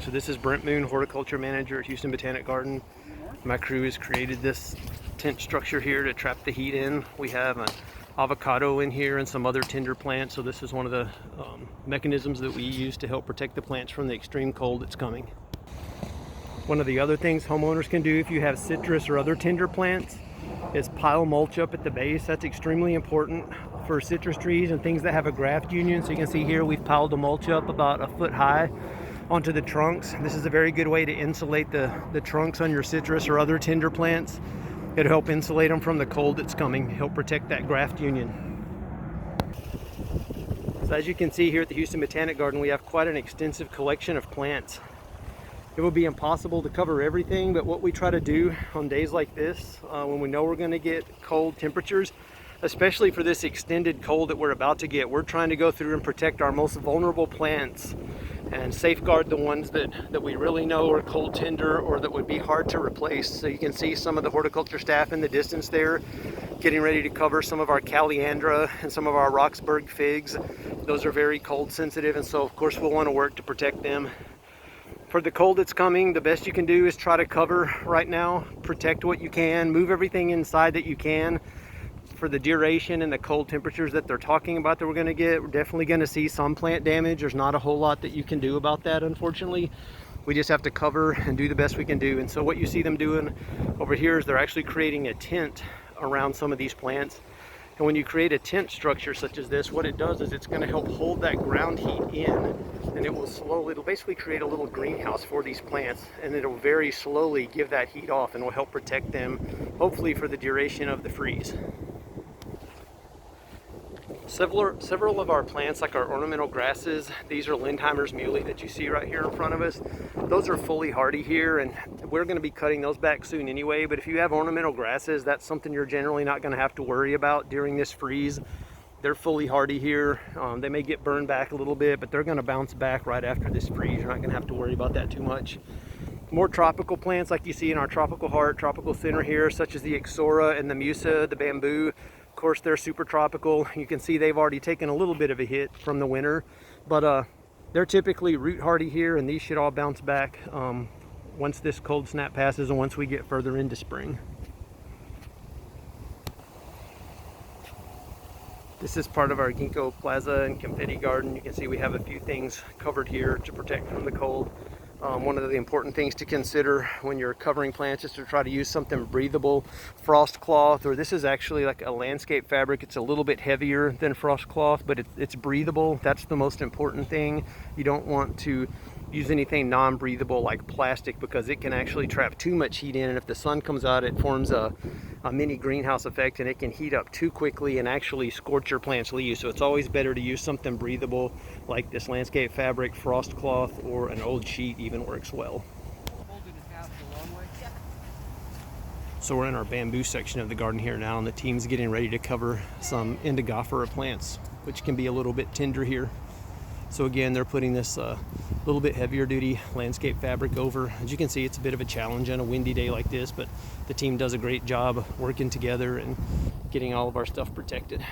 So this is Brent Moon, horticulture manager at Houston Botanic Garden. My crew has created this tent structure here to trap the heat in. We have an avocado in here and some other tender plants. So this is one of the mechanisms that we use to help protect the plants from the extreme cold that's coming. One of the other things homeowners can do if you have citrus or other tender plants is pile mulch up at the base. That's extremely important for citrus trees and things that have a graft union. So you can see here we've piled the mulch up about a foot high onto the trunks. This is a very good way to insulate the trunks on your citrus or other tender plants. It'll help insulate them from the cold that's coming, help protect that graft union. So as you can see here at the Houston Botanic Garden, we have quite an extensive collection of plants. It would be impossible to cover everything, but what we try to do on days like this, when we know we're going to get cold temperatures, especially for this extended cold that we're about to get, we're trying to go through and protect our most vulnerable plants and safeguard the ones that we really know are cold tender or that would be hard to replace. So you can see some of the horticulture staff in the distance there getting ready to cover some of our Caliandra and some of our Roxburgh figs. Those are very cold sensitive, and so of course we'll want to work to protect them. For the cold that's coming, the best you can do is try to cover right now, protect what you can, move everything inside that you can. For the duration and the cold temperatures that they're talking about that we're going to get, we're definitely going to see some plant damage. There's not a whole lot that you can do about that, unfortunately. We just have to cover and do the best we can do. And so what you see them doing over here is they're actually creating a tent around some of these plants. And when you create a tent structure such as this, what it does is it's going to help hold that ground heat in, and it'll basically create a little greenhouse for these plants, and it'll very slowly give that heat off and will help protect them, hopefully for the duration of the freeze. Several of our plants, like our ornamental grasses, these are Lindheimer's muley that you see right here in front of us. Those are fully hardy here, and we're going to be cutting those back soon anyway. But if you have ornamental grasses, that's something you're generally not going to have to worry about during this freeze. They're fully hardy here. They may get burned back a little bit, but they're going to bounce back right after this freeze. You're not going to have to worry about that too much. More tropical plants like you see in our tropical heart, tropical center here, such as the Ixora and the Musa, the bamboo. Of course, they're super tropical. You can see they've already taken a little bit of a hit from the winter, but they're typically root hardy here, and these should all bounce back once this cold snap passes and once we get further into spring. This is part of our ginkgo plaza and confetti garden. You can see we have a few things covered here to protect from the cold. One of the important things to consider when you're covering plants is to try to use something breathable, frost cloth, or this is actually like a landscape fabric. It's a little bit heavier than frost cloth, but it's breathable. That's the most important thing. You don't want to use anything non-breathable like plastic, because it can actually trap too much heat in, and if the sun comes out, it forms a mini greenhouse effect, and it can heat up too quickly and actually scorch your plant's leaves. So it's always better to use something breathable like this landscape fabric, frost cloth, or an old sheet even works well. So we're in our bamboo section of the garden here now, and the team's getting ready to cover some Indigofera plants, which can be a little bit tender here. So again, they're putting this little bit heavier duty landscape fabric over. As you can see, it's a bit of a challenge on a windy day like this, but the team does a great job working together and getting all of our stuff protected.